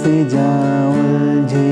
से जा उलझे।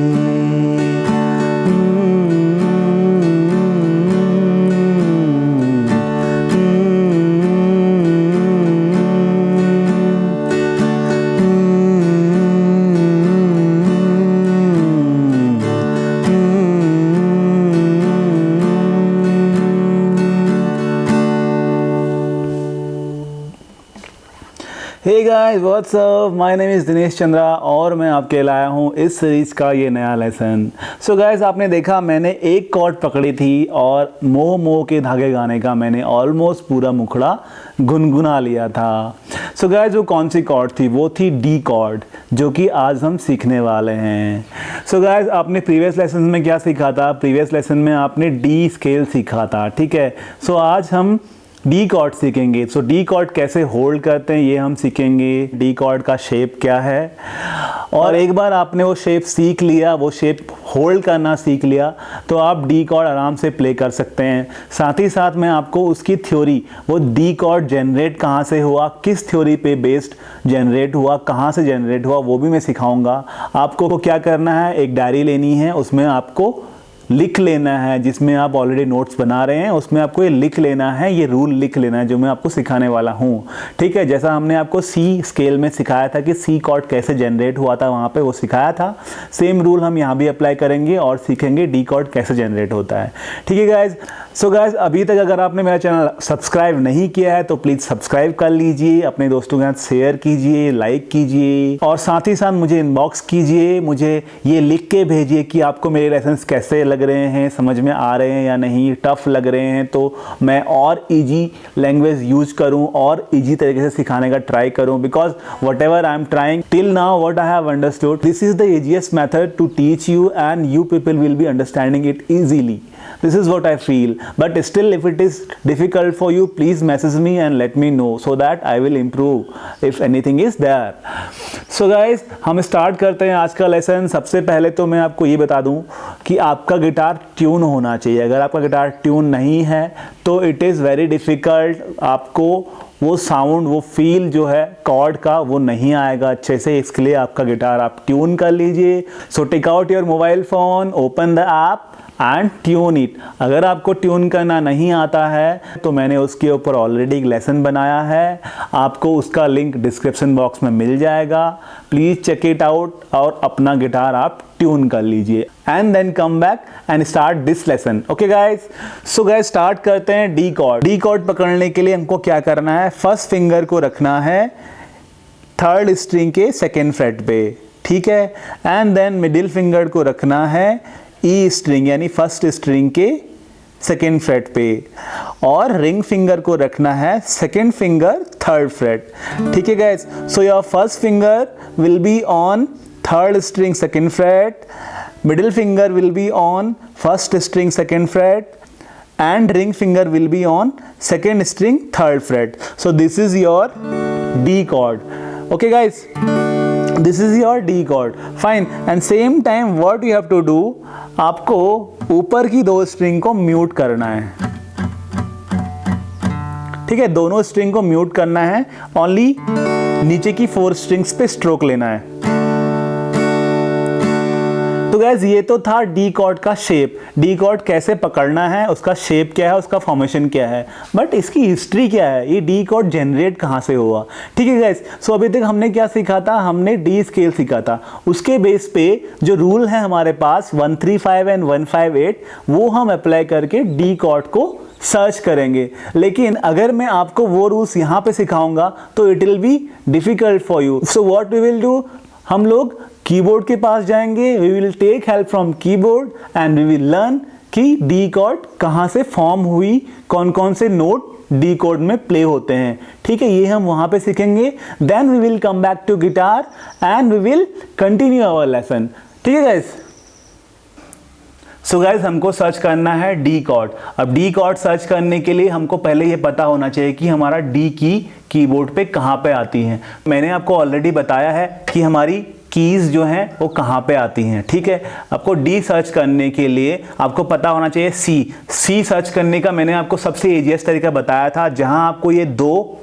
Hey guys what's up, my name is Dinesh Chandra और मैं आपके लाया हूँ इस सीरीज़ का ये नया लेसन। सो गाइस, आपने देखा मैंने एक कॉर्ड पकड़ी थी और मोह मोह के धागे गाने का मैंने ऑलमोस्ट पूरा मुखड़ा गुनगुना लिया था। सो गाइस, वो कौन सी कॉर्ड थी? वो थी डी कॉर्ड, जो कि आज हम सीखने वाले हैं। सो गाइस, आपने प्रीवियस लेसन में क्या सीखा था? प्रीवियस लेसन में आपने डी स्केल सीखा था, ठीक है। सो आज हम डी कॉर्ड सीखेंगे। सो डी कॉर्ड कैसे होल्ड करते हैं ये हम सीखेंगे। डी कॉर्ड का शेप क्या है, और एक बार आपने वो शेप सीख लिया, वो शेप होल्ड करना सीख लिया, तो आप डी कॉर्ड आराम से प्ले कर सकते हैं। साथ ही साथ मैं आपको उसकी थ्योरी, वो डी कॉर्ड जनरेट कहाँ से हुआ, किस थ्योरी पे बेस्ड जनरेट हुआ, कहाँ से जनरेट हुआ, वो भी मैं सिखाऊंगा। आपको क्या करना है, एक डायरी लेनी है, उसमें आपको लिख लेना है, जिसमें आप ऑलरेडी नोट्स बना रहे हैं उसमें आपको ये लिख लेना है, ये रूल लिख लेना है जो मैं आपको सिखाने वाला हूँ, ठीक है। जैसा हमने आपको सी स्केल में सिखाया था कि सी कॉर्ड कैसे जनरेट हुआ था, वहाँ पे वो सिखाया था, सेम रूल हम यहाँ भी अप्लाई करेंगे और सीखेंगे डी कॉर्ड कैसे जनरेट होता है, ठीक है गाइज। सो गाइज, अभी तक अगर आपने मेरा चैनल सब्सक्राइब नहीं किया है तो प्लीज़ सब्सक्राइब कर लीजिए, अपने दोस्तों के साथ शेयर कीजिए, लाइक कीजिए और साथ ही साथ मुझे इनबॉक्स कीजिए, मुझे ये लिख के भेजिए कि आपको मेरे लेसन्स कैसे लग रहे हैं, समझ में आ रहे हैं या नहीं, टफ लग रहे हैं तो मैं और इजी लैंग्वेज यूज करूं और इजी तरीके से सिखाने का ट्राई करूं। Because whatever I am trying till now, what I have understood, this is the easiest method to teach you and you people will be understanding it easily. This is what I feel. But still, if it is difficult for you, please message me and let me know so that I will improve if anything is there. So guys, हम start करते हैं आज का lesson. सबसे पहले तो मैं आपको ये बता दूं कि आपका गिटार ट्यून होना चाहिए। अगर आपका गिटार ट्यून नहीं है तो इट इज़ वेरी डिफ़िकल्ट, आपको वो साउंड, वो फील जो है कॉर्ड का वो नहीं आएगा अच्छे से। इसके लिए आपका गिटार आप ट्यून कर लीजिए। So take out your mobile phone, open the app and tune it. अगर आपको ट्यून करना नहीं आता है तो मैंने उसके ऊपर ऑलरेडी एक लेसन बनाया है, आपको उसका लिंक डिस्क्रिप्शन बॉक्स में मिल जाएगा। प्लीज़ चेक इट आउट और अपना गिटार आप ट्यून कर लीजिए and then come back and start this lesson. Okay guys, so guys start करते हैं डी कॉर्ड। डी कॉर्ड पकड़ने के लिए हमको क्या करना है, फर्स्ट फिंगर को रखना है थर्ड स्ट्रिंग के सेकेंड फ्रेट पे, ठीक है। एंड देन मिडिल फिंगर को रखना है ई स्ट्रिंग यानी फर्स्ट स्ट्रिंग के सेकेंड फ्रेट पे, और रिंग फिंगर को रखना है सेकेंड फिंगर थर्ड फ्रेट, ठीक है guys. So your first finger will be on third string second fret, middle finger will be on first string second fret, and ring finger will be on second string third fret. So this is your D chord. Okay guys, this is your D chord. Fine. And same time what you have to do, आपको ऊपर की दो string को mute करना है, ठीक है। दोनों स्ट्रिंग को म्यूट करना है, ओनली नीचे की 4 स्ट्रिंग्स पे स्ट्रोक लेना है। तो गैस ये तो था डी कॉर्ड का शेप, डी कॉर्ड कैसे पकड़ना है, उसका शेप क्या है, उसका फॉर्मेशन क्या है, बट इसकी हिस्ट्री क्या है, ये डी कॉर्ड जनरेट कहाँ से हुआ, ठीक है गैस। सो अभी तक हमने क्या सीखा था, हमने डी स्केल सीखा था, उसके बेस पे जो रूल है हमारे पास 135 एंड 158 वो हम अप्लाई करके डी कॉर्ड को सर्च करेंगे। लेकिन अगर मैं आपको वो रूल्स यहाँ पे सिखाऊंगा तो it will be difficult for you. So what we will do, हम लोग कीबोर्ड के पास जाएंगे, we will take help from keyboard and we will learn कि डी कॉर्ड कहाँ से फॉर्म हुई, कौन कौन से नोट डी कॉर्ड में प्ले होते हैं, ठीक है। ये हम वहाँ पे सीखेंगे। Then we will come back to guitar and we will continue our lesson, ठीक है गाइस। सो गाइज हमको सर्च करना है डी कॉर्ड। अब डी कॉर्ड सर्च करने के लिए हमको पहले ये पता होना चाहिए कि हमारा डी की कीबोर्ड पे कहाँ पे आती है। मैंने आपको ऑलरेडी बताया है कि हमारी कीज़ जो हैं वो कहाँ पे आती हैं, ठीक है। आपको डी सर्च करने के लिए आपको पता होना चाहिए सी। सी सर्च करने का मैंने आपको सबसे ईजीएस्ट तरीका बताया था, जहाँ आपको ये 2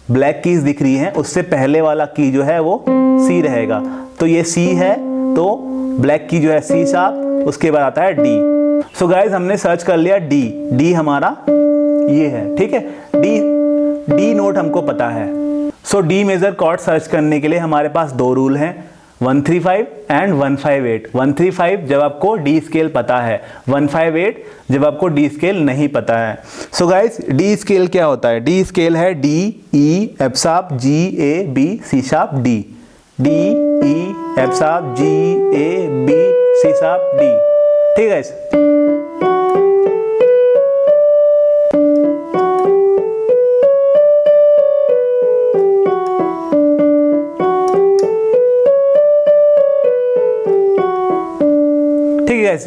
ब्लैक कीज दिख रही हैं उससे पहले वाला की जो है वो सी रहेगा। तो ये सी है तो ब्लैक की जो है सी शार्प, उसके बाद आता है डी। सो गाइज हमने सर्च कर लिया डी, डी हमारा ये है, ठीक है, डी नोट हमको पता है। सो डी मेजर कॉर्ड सर्च करने के लिए हमारे पास दो रूल हैं, 135 एंड 158। 135 जब आपको डी स्केल पता है, 158 जब आपको डी स्केल नहीं पता है। सो गाइस डी स्केल क्या होता है? डी स्केल है D E F sharp G A B C sharp D, D E F sharp G A B C sharp D, ठीक है गाइस।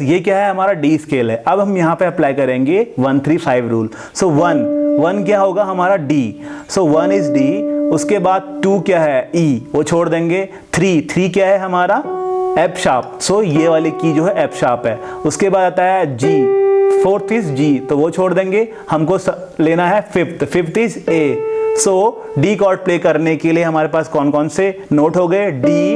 ये क्या है? हमारा डी स्केल है। अब हम यहाँ पे अप्लाई करेंगे 135 रूल। सो 1 क्या होगा? हमारा डी। सो 1 इज डी, उसके बाद 2 क्या है? ई, वो छोड़ देंगे। 3 क्या है हमारा? F sharp. सो ये वाली की जो है एफ शार्प है। उसके बाद आता है जी, 4th इज जी, तो वो छोड़ देंगे। हमको लेना है 5th is a. So D cord play करने के लिए हमारे पास कौन कौन से नोट हो गए? D,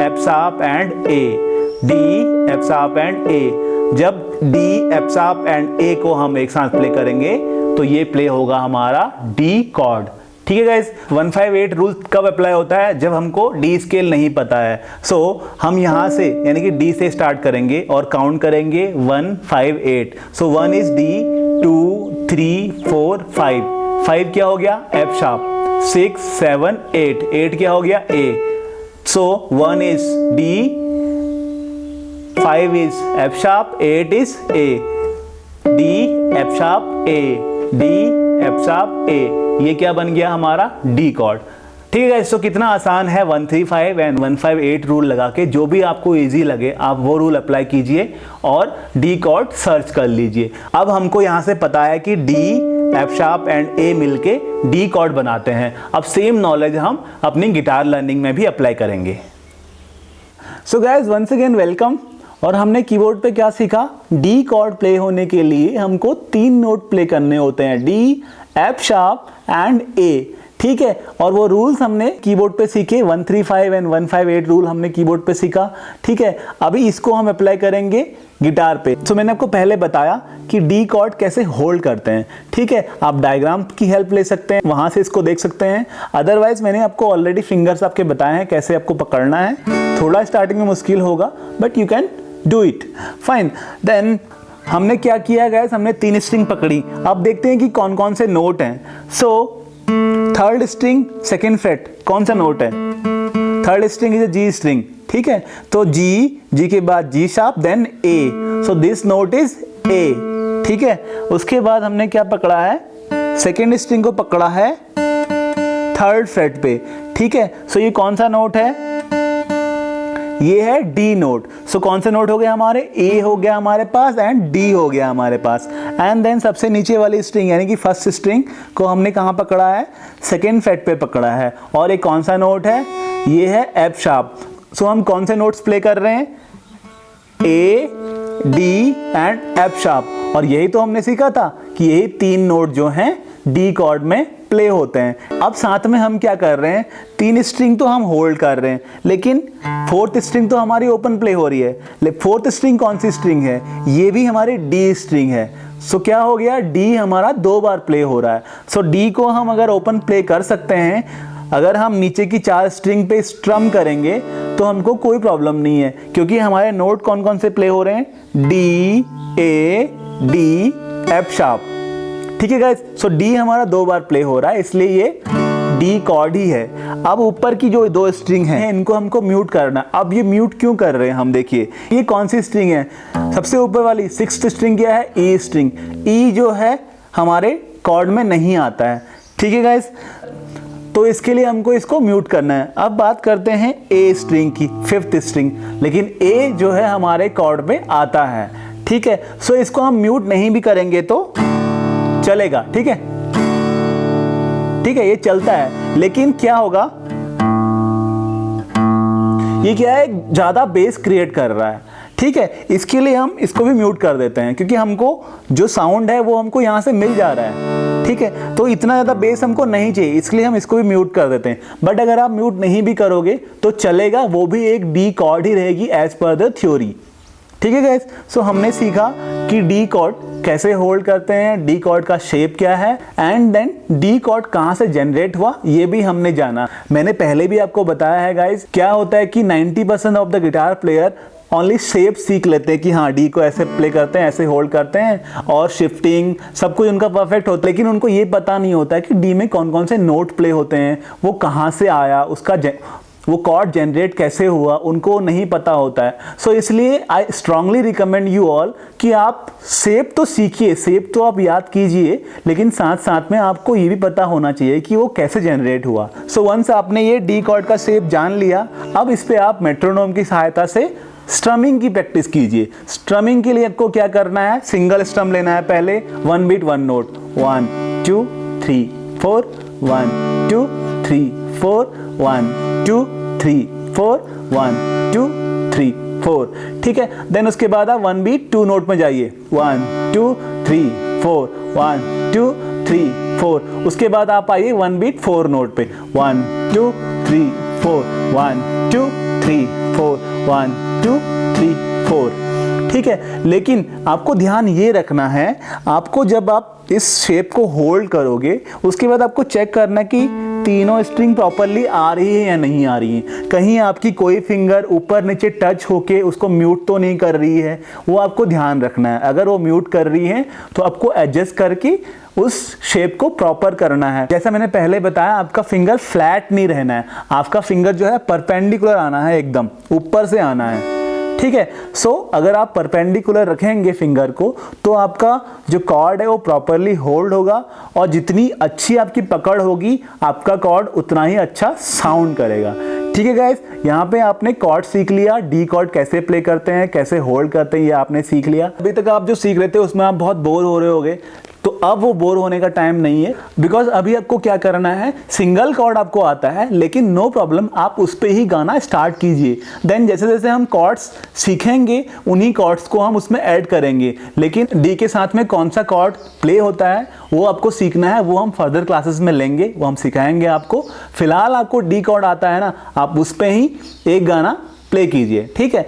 F sharp and A, D F sharp and A. जब D F sharp and A को हम एक साथ प्ले करेंगे तो ये प्ले होगा हमारा डी कॉर्ड, ठीक है गाइस। 158 रूल कब अप्लाई होता है? जब हमको डी स्केल नहीं पता है। सो हम यहां से यानी कि डी से स्टार्ट करेंगे और काउंट करेंगे 158। सो 1 इज डी, 2 3 4 5 क्या हो गया? F sharp. 6 7 8 क्या हो गया? ए। सो 1 is D, 5 is F sharp, 8 is A, D F sharp A, D F sharp A। ये क्या बन गया हमारा? D कॉर्ड, ठीक है। इसको कितना आसान है, 135 एंड 158 रूल लगा के जो भी आपको इजी लगे आप वो रूल अप्लाई कीजिए और D कॉर्ड सर्च कर लीजिए। अब हमको यहाँ से पता है कि D, F sharp and A मिलके D कॉर्ड बनाते हैं। अब सेम नॉलेज हम अपनी गिटार लर्निंग में भी अप्लाई करेंगे। So guys once again welcome. और हमने कीबोर्ड पे क्या सीखा? डी कॉर्ड प्ले होने के लिए हमको 3 नोट प्ले करने होते हैं, डी, एफ शार्प एंड ए, ठीक है। और वो रूल्स हमने कीबोर्ड पे सीखे, 135 एंड 158 रूल हमने कीबोर्ड पे सीखा, ठीक है। अभी इसको हम अप्लाई करेंगे गिटार पे। तो मैंने आपको पहले बताया कि डी कॉर्ड कैसे होल्ड करते हैं, ठीक है। आप डायग्राम की हेल्प ले सकते हैं, वहां से इसको देख सकते हैं। अदरवाइज मैंने आपको ऑलरेडी फिंगर्स आपके बताए हैं कैसे आपको पकड़ना है। थोड़ा स्टार्टिंग में मुश्किल होगा but you can do it fine. Then हमने क्या किया गाइस? हमने 3 स्ट्रिंग पकड़ी। अब देखते हैं कि कौन कौन से नोट हैं। सो 3rd स्ट्रिंग 2nd फ्रेट, कौन सा नोट है? 3rd string is ji string, ठीक है। तो जी के बाद G sharp then A, so this note is A, ठीक है। उसके बाद हमने क्या पकड़ा है? 2nd स्ट्रिंग को पकड़ा है 3rd फ्रेट पे, ठीक है। सो ये कौन सा नोट है? ये है डी नोट। सो कौन से नोट हो गए हमारे? ए हो गया हमारे पास एंड डी हो गया हमारे पास। एंड देन सबसे नीचे वाली स्ट्रिंग यानी कि 1st स्ट्रिंग को हमने कहाँ पकड़ा है? 2nd फ्रेट पे पकड़ा है। और एक कौन सा नोट है? ये है एफ शार्प। सो हम कौन से नोट्स प्ले कर रहे हैं? ए, डी एंड एफ शार्प। और यही तो हमने सीखा था कि यही 3 नोट जो हैं डी कॉर्ड में प्ले होते हैं। अब साथ में हम क्या कर रहे हैं? 3 स्ट्रिंग तो हम होल्ड कर रहे हैं लेकिन 4th स्ट्रिंग तो हमारी ओपन प्ले हो रही है। 4th स्ट्रिंग कौन सी स्ट्रिंग है? ये भी हमारी डी स्ट्रिंग है। सो क्या हो गया? डी हमारा 2 बार प्ले हो रहा है। सो डी को हम अगर ओपन प्ले कर सकते हैं, अगर हम नीचे की 4 स्ट्रिंग पे स्ट्रम करेंगे तो हमको कोई प्रॉब्लम नहीं है, क्योंकि हमारे नोट कौन कौन से प्ले हो रहे हैं? डी, ए, डी, एफ शार्प, ठीक है गाइस। सो डी हमारा 2 बार प्ले हो रहा है, इसलिए ये डी कॉर्ड ही है। अब ऊपर की जो 2 स्ट्रिंग हैं इनको हमको म्यूट करना है। अब ये म्यूट क्यों कर रहे हैं हम? देखिए ये कौन सी स्ट्रिंग है? सबसे ऊपर वाली 6th स्ट्रिंग क्या है? ई स्ट्रिंग। ई जो है हमारे कॉर्ड में नहीं आता है, ठीक है गाइस। तो इसके लिए हमको इसको म्यूट करना है। अब बात करते हैं ए स्ट्रिंग की, 5th स्ट्रिंग। लेकिन ए जो है हमारे कॉर्ड में आता है, ठीक है। सो इसको हम म्यूट नहीं भी करेंगे तो चलेगा, ठीक है, ठीक है, ये चलता है। लेकिन क्या होगा? ये क्या है? ज्यादा बेस क्रिएट कर रहा है, ठीक है। इसके लिए हम इसको भी म्यूट कर देते हैं, क्योंकि हमको जो साउंड है वो हमको यहां से मिल जा रहा है, ठीक है, तो इतना ज़्यादा बेस हमको नहीं चाहिए, इसलिए हम इसको भी म्यूट कर देते हैं। बट अगर आप म्यूट नहीं भी करोगे तो चलेगा, वो भी एक डी कॉर्ड ही रहेगी एज पर द थ्योरी। ठीक है गाइस, सो हमने सीखा कि डी कॉर्ड कैसे होल्ड करते हैं, डी कॉर्ड का शेप क्या है, एंड देन डी कॉर्ड कहाँ से जनरेट हुआ ये भी हमने जाना। मैंने पहले भी आपको बताया है गाइस, क्या होता है कि 90% of the guitar player only shape सीख लेते हैं कि हाँ डी को ऐसे प्ले करते हैं, ऐसे होल्ड करते हैं, और शिफ्टिंग सब कुछ उनका परफेक्ट होता है, लेकिन उनको ये पता नहीं होता है कि डी में कौन कौन से नोट प्ले होते हैं, वो कहाँ से आया, उसका वो कॉर्ड जनरेट कैसे हुआ, उनको नहीं पता होता है। सो इसलिए I strongly recommend you all कि आप शेप तो सीखिए, शेप तो आप याद कीजिए, लेकिन साथ साथ में आपको ये भी पता होना चाहिए कि वो कैसे जनरेट हुआ। सो वंस आपने ये डी कॉर्ड का शेप जान लिया, अब इस पे आप मेट्रोनोम की सहायता से स्ट्रमिंग की प्रैक्टिस कीजिए। स्ट्रमिंग के लिए आपको क्या करना है, सिंगल स्ट्रम लेना है पहले, 1 बीट 1 नोट, 1 2 3 4 1 2 3 4 1 2 3 4 1 2 3 4। ठीक है, देन उसके बाद आप 1 बीट 2 नोट में जाइए, 1 2 3 4 1 2 3 4। उसके बाद आप आइए 1 बीट 4 नोट पे, 1 2 3 4 1 2 3 4 1 2 3 4। ठीक है, लेकिन आपको ध्यान ये रखना है, आपको जब आप इस शेप को होल्ड करोगे उसके बाद आपको चेक करना कि तीनों स्ट्रिंग प्रॉपरली आ रही है या नहीं आ रही है, कहीं आपकी कोई फिंगर ऊपर नीचे टच होके उसको म्यूट तो नहीं कर रही है, वो आपको ध्यान रखना है। अगर वो म्यूट कर रही है तो आपको एडजस्ट करके उस शेप को प्रॉपर करना है। जैसा मैंने पहले बताया, आपका फिंगर फ्लैट नहीं रहना है, आपका फिंगर जो है परपेंडिकुलर आना है, एकदम ऊपर से आना है। ठीक है, सो अगर आप परपेंडिकुलर रखेंगे फिंगर को तो आपका जो कॉर्ड है वो प्रॉपरली होल्ड होगा, और जितनी अच्छी आपकी पकड़ होगी आपका कॉर्ड उतना ही अच्छा साउंड करेगा। ठीक है गाइस, यहाँ पे आपने कॉर्ड सीख लिया, डी कॉर्ड कैसे प्ले करते हैं, कैसे होल्ड करते हैं, ये आपने सीख लिया। अभी तक आप जो सीख रहे थे उसमें आप बहुत बोर हो रहे होगे, तो अब वो बोर होने का टाइम नहीं है, बिकॉज अभी आपको क्या करना है, सिंगल कॉर्ड आपको आता है लेकिन नो प्रॉब्लम, आप उस पे ही गाना स्टार्ट कीजिए। देन जैसे जैसे हम कॉर्ड्स सीखेंगे उन्हीं कॉर्ड्स को हम उसमें ऐड करेंगे, लेकिन डी के साथ में कौन सा कॉर्ड प्ले होता है वो आपको सीखना है, वो हम फर्दर क्लासेस में लेंगे, वो हम सिखाएंगे आपको। फिलहाल आपको डी कॉर्ड आता है ना, आप उस पे ही एक गाना प्ले कीजिए। ठीक है,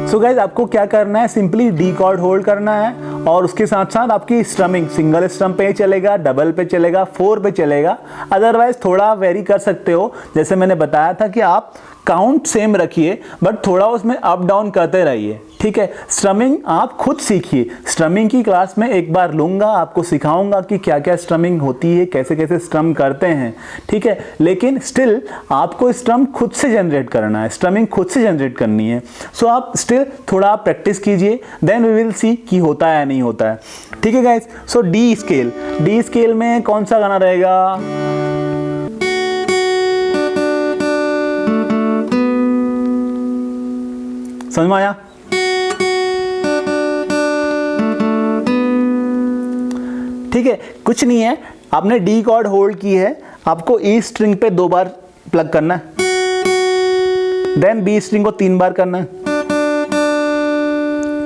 सो गाइज आपको क्या करना है, सिंपली डी कॉर्ड होल्ड करना है, और उसके साथ साथ आपकी स्ट्रमिंग सिंगल स्ट्रम पे चलेगा, डबल पे चलेगा, 4 पे चलेगा, अदरवाइज थोड़ा वेरी कर सकते हो। जैसे मैंने बताया था कि आप काउंट सेम रखिए बट थोड़ा उसमें अप डाउन करते रहिए। ठीक है, स्ट्रमिंग आप खुद सीखिए, स्ट्रमिंग की क्लास में एक बार लूँगा, आपको सिखाऊंगा कि क्या क्या स्ट्रमिंग होती है, कैसे कैसे स्ट्रम करते हैं। ठीक है, लेकिन स्टिल आपको स्ट्रम खुद से जनरेट करना है, स्ट्रमिंग खुद से जनरेट करनी है। सो आप स्टिल थोड़ा प्रैक्टिस कीजिए, देन वी विल सी कि होता है या नहीं होता है। ठीक है गाइज, सो डी स्केल में कौन सा गाना रहेगा, समझ में आया? ठीक है, कुछ नहीं है, आपने डी कॉर्ड होल्ड की है, आपको ई स्ट्रिंग पे 2 बार प्लग करना है, देन बी स्ट्रिंग को 3 बार करना है,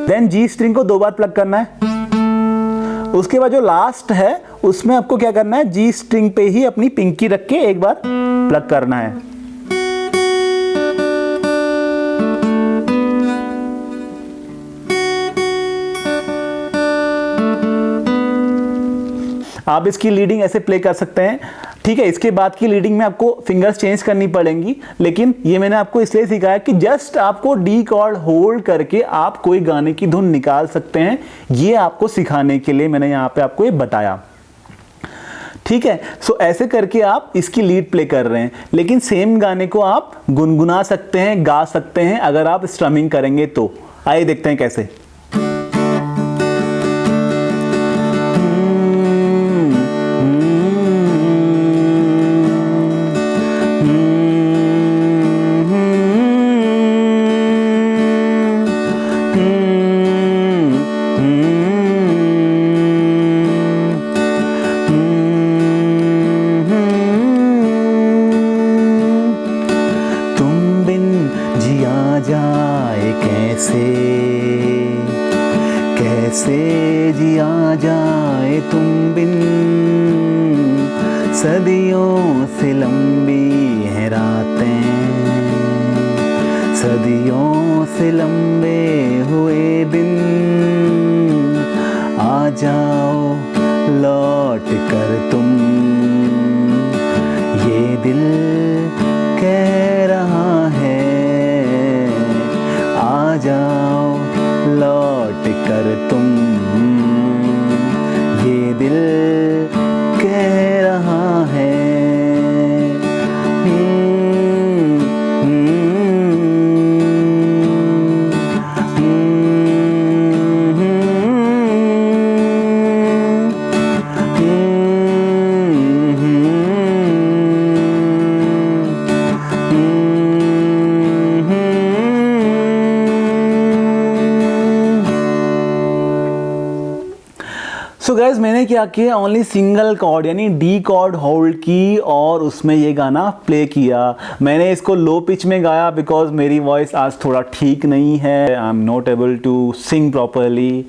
देन जी स्ट्रिंग को 2 बार प्लग करना है। उसके बाद जो लास्ट है उसमें आपको क्या करना है, जी स्ट्रिंग पे ही अपनी पिंकी रख के एक बार प्लग करना है। आप इसकी लीडिंग ऐसे प्ले कर सकते हैं। ठीक है, इसके बाद की लीडिंग में आपको फिंगर्स चेंज करनी पड़ेंगी, लेकिन ये मैंने आपको इसलिए सिखाया कि जस्ट आपको डी कॉर्ड होल्ड करके आप कोई गाने की धुन निकाल सकते हैं, ये आपको सिखाने के लिए मैंने यहाँ पे आपको ये बताया। ठीक है, सो ऐसे करके आप इसकी लीड प्ले कर रहे हैं, लेकिन सेम गाने को आप गुनगुना सकते हैं, गा सकते हैं अगर आप स्ट्रमिंग करेंगे तो। आइए देखते हैं कैसे। कैसे जिया जाए तुम बिन, सदियों से लंबी हैं रातें, सदियों से लंबे हुए दिन, आ जाओ लौट कर तुम, ये दिल कह रहा है, आ जाओ लौट कर तुम, ये दिल कह रहा है। सो गाइज मैंने क्या किया, ओनली सिंगल कॉर्ड यानी डी कॉर्ड होल्ड की और उसमें ये गाना प्ले किया। मैंने इसको लो पिच में गाया बिकॉज मेरी वॉइस आज थोड़ा ठीक नहीं है, I am not able to sing properly,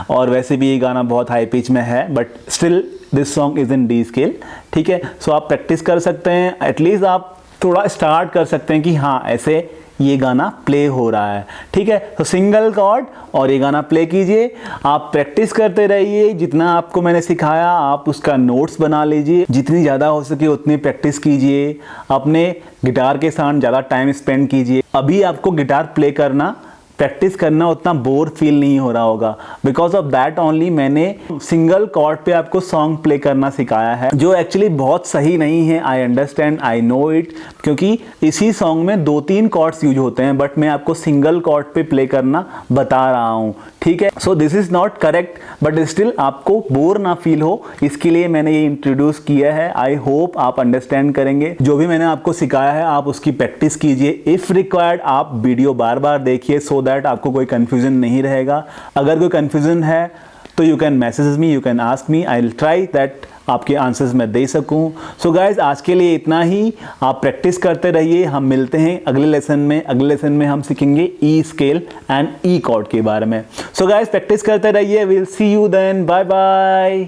और वैसे भी ये गाना बहुत हाई पिच में है, but still this song is in D scale. ठीक है, सो आप प्रैक्टिस कर सकते हैं, एटलीस्ट आप थोड़ा स्टार्ट कर सकते हैं कि हाँ ऐसे ये गाना प्ले हो रहा है। ठीक है, तो सिंगल कॉर्ड और ये गाना प्ले कीजिए, आप प्रैक्टिस करते रहिए, जितना आपको मैंने सिखाया आप उसका नोट्स बना लीजिए, जितनी ज़्यादा हो सके उतनी प्रैक्टिस कीजिए, अपने गिटार के साथ ज़्यादा टाइम स्पेंड कीजिए। अभी आपको गिटार प्ले करना, प्रैक्टिस करना उतना बोर फील नहीं हो रहा होगा, बिकॉज ऑफ दैट ओनली मैंने सिंगल कॉर्ड पे आपको सॉन्ग प्ले करना सिखाया है, जो एक्चुअली बहुत सही नहीं है। I understand, I know it, क्योंकि इसी सॉन्ग में 2-3 कॉर्ड्स यूज होते हैं, बट मैं आपको सिंगल कॉर्ड पे प्ले करना बता रहा हूँ। ठीक है, so this is not correct, but still आपको बोर ना फील हो, इसके लिए मैंने ये इंट्रोड्यूस किया है। आई होप आप अंडरस्टैंड करेंगे। जो भी मैंने आपको सिखाया है आप उसकी प्रैक्टिस कीजिए, इफ रिक्वायर्ड आप वीडियो बार बार देखिए, सो दैट आपको कोई कंफ्यूजन नहीं रहेगा। अगर कोई कंफ्यूजन है तो you can message me, you can ask me, I will try that आपके आंसर्स मैं दे सकूं। सो गाइज आज के लिए इतना ही, आप प्रैक्टिस करते रहिए, हम मिलते हैं अगले लेसन में। अगले लेसन में हम सीखेंगे E scale and E chord के बारे में। सो गाइज प्रैक्टिस करते रहिए, will see you then, bye bye.